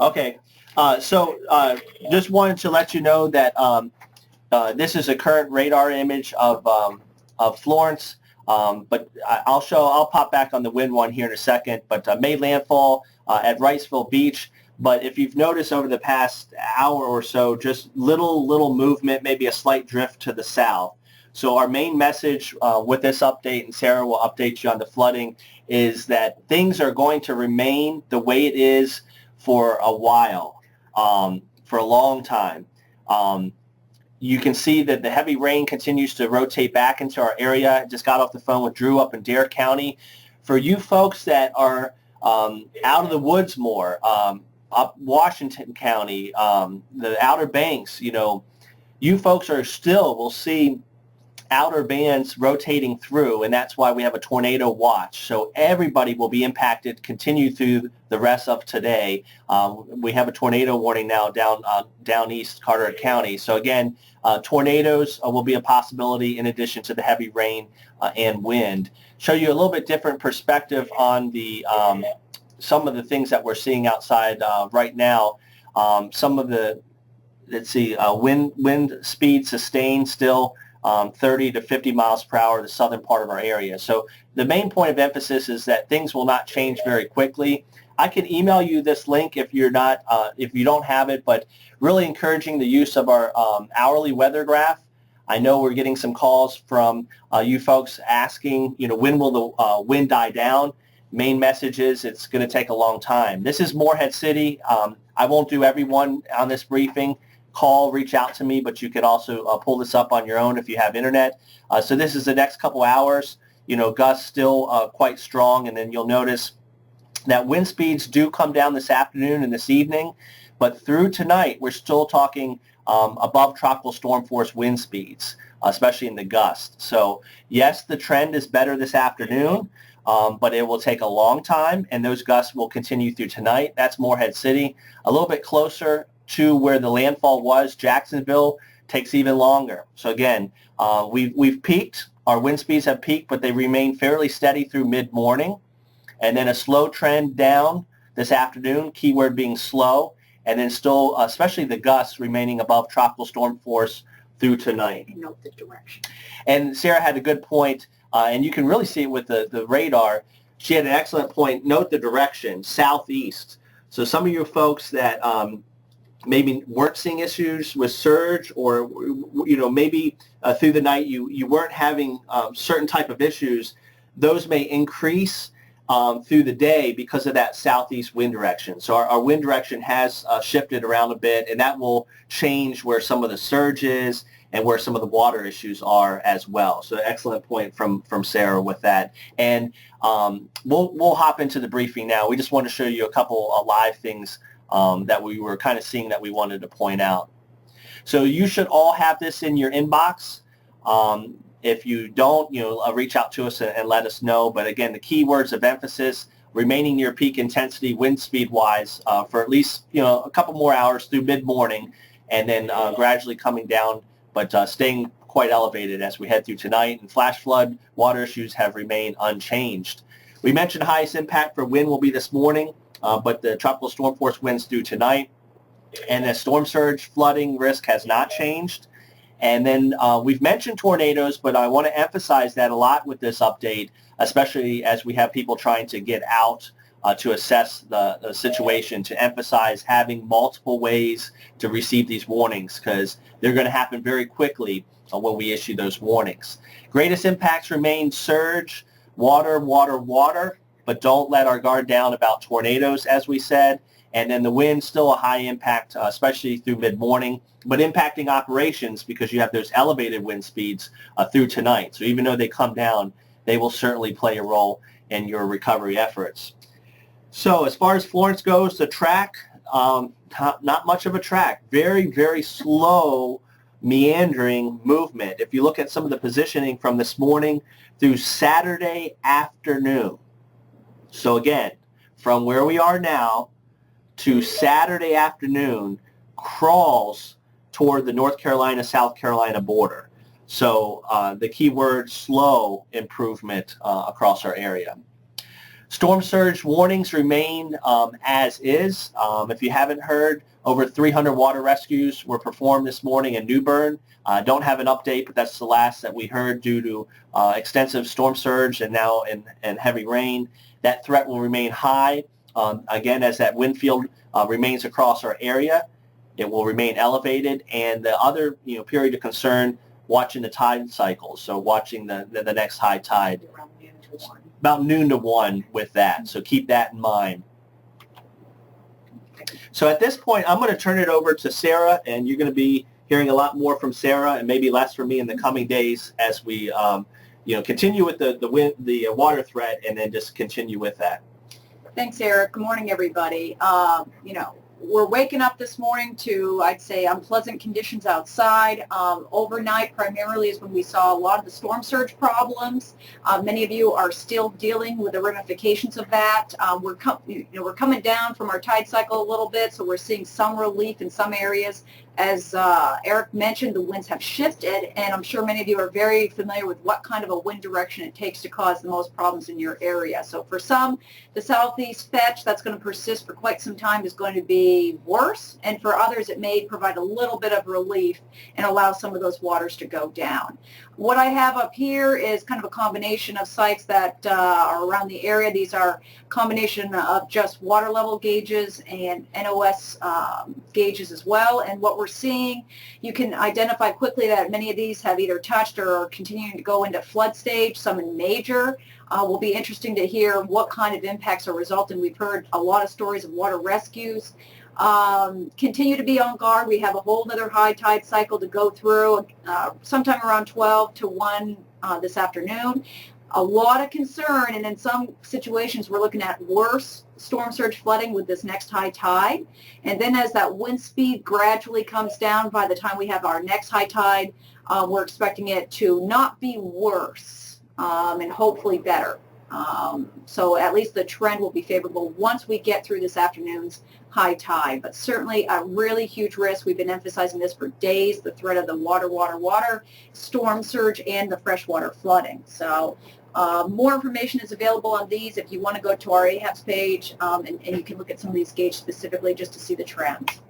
Okay. Just wanted to let you know that this is a current radar image of Florence. I'll pop back on the wind one here in a second, but made landfall at Wrightsville Beach. But if you've noticed over the past hour or so, just little movement, maybe a slight drift to the south. So our main message with this update, and Sarah will update you on the flooding, is that things are going to remain the way it is for a while, for a long time. You can see that the heavy rain continues to rotate back into our area. I just got off the phone with Drew up in Dare County. For you folks that are out of the woods more, up Washington County, the Outer Banks, you folks will see outer bands rotating through, and that's why we have a tornado watch. So everybody will be impacted, continue through the rest of today. We have a tornado warning now down east Carteret County. So again, tornadoes will be a possibility in addition to the heavy rain and wind. Show you a little bit different perspective on the some of the things that we're seeing outside right now. Some of the, wind speed sustained still 30 to 50 miles per hour, the southern part of our area. So the main point of emphasis is that things will not change very quickly. I can email you this link if you're not, if you don't have it, but really encouraging the use of our hourly weather graph. I know we're getting some calls from you folks asking, when will the wind die down? Main message is it's going to take a long time. This is Morehead City. I won't do everyone on this briefing. Reach out to me, but you could also pull this up on your own if you have internet. So this is the next couple hours. Gusts still quite strong, and then you'll notice that wind speeds do come down this afternoon and this evening, but through tonight we're still talking above tropical storm force wind speeds, especially in the gust. So yes, the trend is better this afternoon, but it will take a long time, and those gusts will continue through tonight. That's Morehead City. A little bit closer to where the landfall was, Jacksonville, takes even longer. So again, we've peaked. Our wind speeds have peaked, but they remain fairly steady through mid-morning. And then a slow trend down this afternoon, keyword being slow, and then still, especially the gusts, remaining above tropical storm force through tonight. Note the direction. And Sarah had a good point, and you can really see it with the radar. She had an excellent point. Note the direction, southeast. So some of you folks that maybe weren't seeing issues with surge, or maybe through the night you weren't having certain type of issues, those may increase through the day because of that southeast wind direction. So our wind direction has shifted around a bit, and that will change where some of the surge is and where some of the water issues are as well. So excellent point from Sarah with that. And we'll hop into the briefing now. We just want to show you a couple of live things that we were kind of seeing that we wanted to point out. So you should all have this in your inbox. If you don't, reach out to us and let us know. But again, the key words of emphasis: remaining near peak intensity wind speed wise for at least a couple more hours through mid-morning, and then gradually coming down, but staying quite elevated as we head through tonight. And flash flood water issues have remained unchanged. We mentioned highest impact for wind will be this morning. But the tropical storm force winds through tonight, and the storm surge flooding risk has not changed. And then we've mentioned tornadoes, but I want to emphasize that a lot with this update, especially as we have people trying to get out to assess the situation, to emphasize having multiple ways to receive these warnings, because they're going to happen very quickly when we issue those warnings. Greatest impacts remain surge, water, but don't let our guard down about tornadoes, as we said. And then the wind, still a high impact, especially through mid-morning, but impacting operations because you have those elevated wind speeds through tonight. So even though they come down, they will certainly play a role in your recovery efforts. So as far as Florence goes, the track, not much of a track. Very, very slow, meandering movement. If you look at some of the positioning from this morning through Saturday afternoon, so again, from where we are now to Saturday afternoon, crawls toward the North Carolina-South Carolina border. So the key word, slow improvement across our area. Storm surge warnings remain as is. If you haven't heard, over 300 water rescues were performed this morning in New Bern. Don't have an update, but that's the last that we heard due to extensive storm surge and now in heavy rain. That threat will remain high. Again, as that wind field remains across our area, it will remain elevated. And the other period of concern, watching the tide cycles, so watching the next high tide. About noon to 1 with that, so keep that in mind. So at this point, I'm going to turn it over to Sarah, and you're going to be hearing a lot more from Sarah and maybe less from me in the coming days as we continue with the water threat and then just continue with that. Thanks, Eric. Good morning, everybody. We're waking up this morning to, I'd say, unpleasant conditions outside. Overnight, primarily, is when we saw a lot of the storm surge problems. Many of you are still dealing with the ramifications of that. We're coming down from our tide cycle a little bit, so we're seeing some relief in some areas. As Eric mentioned, the winds have shifted, and I'm sure many of you are very familiar with what kind of a wind direction it takes to cause the most problems in your area. So for some, the southeast fetch that's going to persist for quite some time is going to be worse, and for others it may provide a little bit of relief and allow some of those waters to go down. What I have up here is kind of a combination of sites that are around the area. These are a combination of just water level gauges and NWS gauges as well. And what we're seeing, you can identify quickly that many of these have either touched or are continuing to go into flood stage, some in major. Will be interesting to hear what kind of impacts are resulting. We've heard a lot of stories of water rescues. Continue to be on guard. We have a whole other high tide cycle to go through sometime around 12 to 1 this afternoon. A lot of concern, and in some situations we're looking at worse storm surge flooding with this next high tide. And then as that wind speed gradually comes down, by the time we have our next high tide, we're expecting it to not be worse and hopefully better. So at least the trend will be favorable once we get through this afternoon's high tide, but certainly a really huge risk. We've been emphasizing this for days, the threat of the water, storm surge, and the freshwater flooding. So more information is available on these if you want to go to our AHABS page, and you can look at some of these gauges specifically just to see the trends.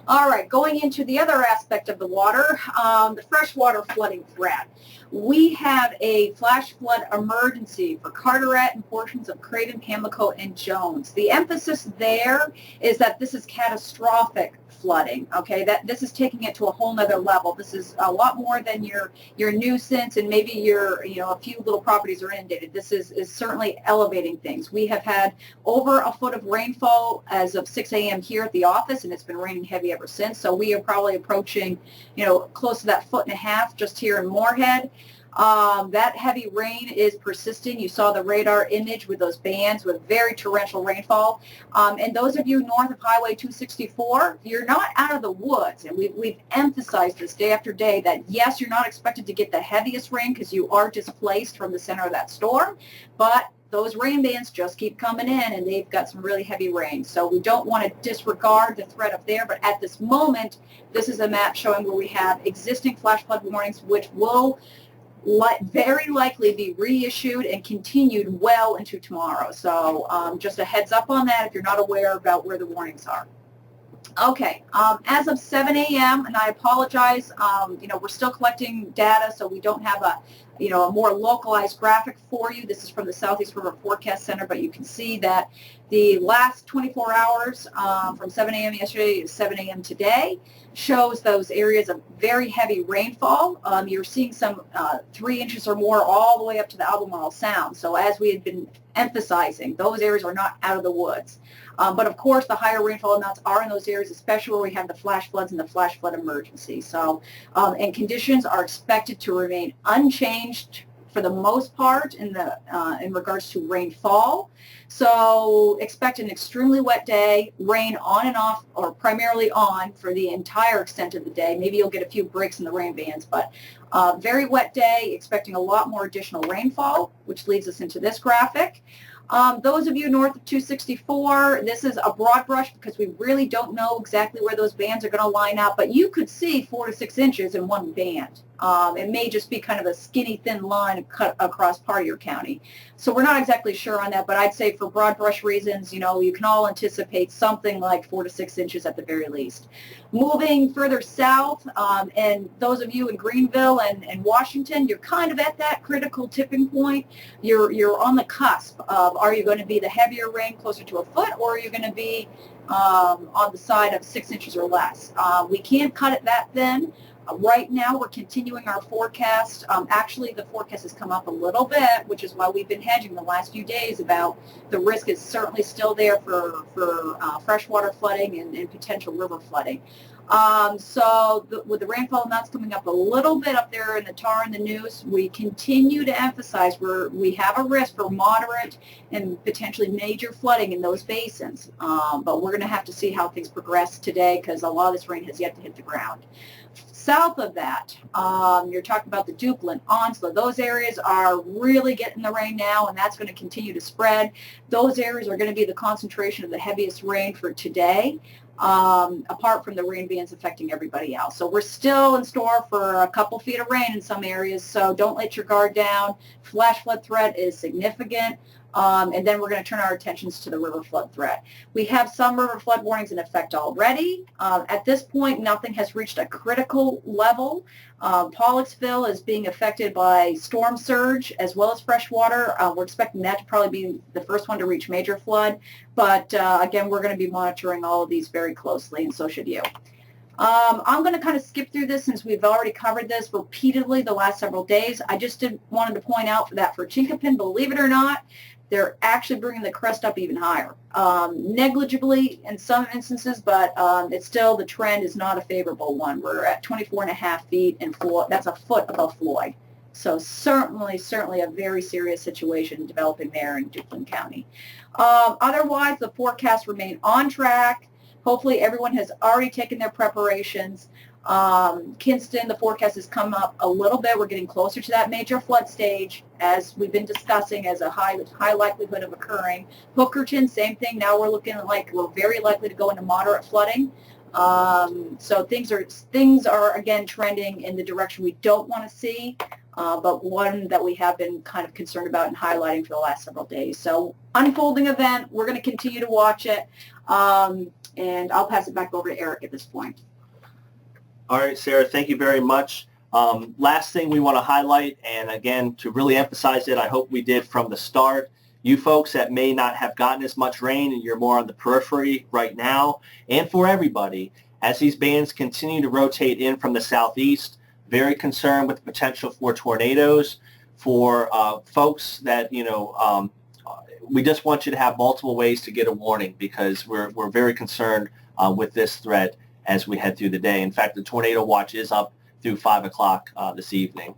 All right, going into the other aspect of the water, the freshwater flooding threat. We have a flash flood emergency for Carteret and portions of Craven, Pamlico, and Jones. The emphasis there is that this is catastrophic flooding, okay? That this is taking it to a whole nother level. This is a lot more than your nuisance and maybe a few little properties are inundated. This is certainly elevating things. We have had over a foot of rainfall as of 6 a.m. here at the office, and it's been raining heavy ever since. So we are probably approaching, close to that 1.5 feet just here in Morehead. That heavy rain is persisting. You saw the radar image with those bands with very torrential rainfall. And those of you north of Highway 264, you're not out of the woods. And we've emphasized this day after day that, yes, you're not expected to get the heaviest rain because you are displaced from the center of that storm, but those rain bands just keep coming in, and they've got some really heavy rain. So we don't want to disregard the threat up there, but at this moment, this is a map showing where we have existing flash flood warnings, which will very likely be reissued and continued well into tomorrow. So just a heads up on that if you're not aware about where the warnings are. Okay, as of 7 a.m., and I apologize, we're still collecting data, so we don't have a more localized graphic for you. This is from the Southeast River Forecast Center, but you can see that the last 24 hours from 7 a.m. yesterday to 7 a.m. today shows those areas of very heavy rainfall. You're seeing some 3 inches or more all the way up to the Albemarle Sound. So as we had been emphasizing, those areas are not out of the woods. But of course, the higher rainfall amounts are in those areas, especially where we have the flash floods and the flash flood emergency. So, and conditions are expected to remain unchanged for the most part in regards to rainfall. So expect an extremely wet day, rain on and off, or primarily on for the entire extent of the day. Maybe you'll get a few breaks in the rain bands, but very wet day, expecting a lot more additional rainfall, which leads us into this graphic. Those of you north of 264, this is a broad brush because we really don't know exactly where those bands are going to line up, but you could see 4 to 6 inches in one band. It may just be kind of a skinny, thin line cut across part of your county. So we're not exactly sure on that, but I'd say for broad brush reasons, you know, you can all anticipate something like 4 to 6 inches at the very least. Moving further south, and those of you in Greenville and Washington, you're kind of at that critical tipping point. You're on the cusp of, are you going to be the heavier rain closer to a foot, or are you going to be on the side of 6 inches or less? We can't cut it that thin. Right now, we're continuing our forecast. Actually, the forecast has come up a little bit, which is why we've been hedging the last few days about the risk is certainly still there for freshwater flooding and potential river flooding. With the rainfall amounts coming up a little bit up there in the TAR and the news, we continue to emphasize we have a risk for moderate and potentially major flooding in those basins. But we're going to have to see how things progress today because a lot of this rain has yet to hit the ground. South of that, you're talking about the Dukeland, Onslow. Those areas are really getting the rain now, and that's going to continue to spread. Those areas are going to be the concentration of the heaviest rain for today, apart from the rain bands affecting everybody else. So we're still in store for a couple feet of rain in some areas, so don't let your guard down. Flash flood threat is significant. And then we're going to turn our attentions to the river flood threat. We have some river flood warnings in effect already. At this point, nothing has reached a critical level. Pollocksville is being affected by storm surge as well as freshwater. We're expecting that to probably be the first one to reach major flood. But again, we're going to be monitoring all of these very closely, and so should you. I'm going to kind of skip through this since we've already covered this repeatedly the last several days. I just wanted to point out that for Chinkapin, believe it or not, they're actually bringing the crest up even higher. Negligibly in some instances, but it's still, the trend is not a favorable one. We're at 24.5 feet, and that's a foot above Floyd. So certainly a very serious situation developing there in Dukeland County. Otherwise, the forecasts remain on track. Hopefully everyone has already taken their preparations. Kinston, the forecast has come up a little bit. We're getting closer to that major flood stage, as we've been discussing, as a high likelihood of occurring. Hookerton, same thing. Now we're looking like we're very likely to go into moderate flooding. So things are again trending in the direction we don't want to see, but one that we have been kind of concerned about and highlighting for the last several days. So unfolding event, we're going to continue to watch it, and I'll pass it back over to Eric at this point. All right, Sarah, thank you very much. Last thing we want to highlight, and again, to really emphasize it, I hope we did from the start, you folks that may not have gotten as much rain and you're more on the periphery right now, and for everybody, as these bands continue to rotate in from the southeast, very concerned with the potential for tornadoes. For folks that, we just want you to have multiple ways to get a warning because we're very concerned with this threat as we head through the day. In fact, the tornado watch is up through 5 o'clock this evening.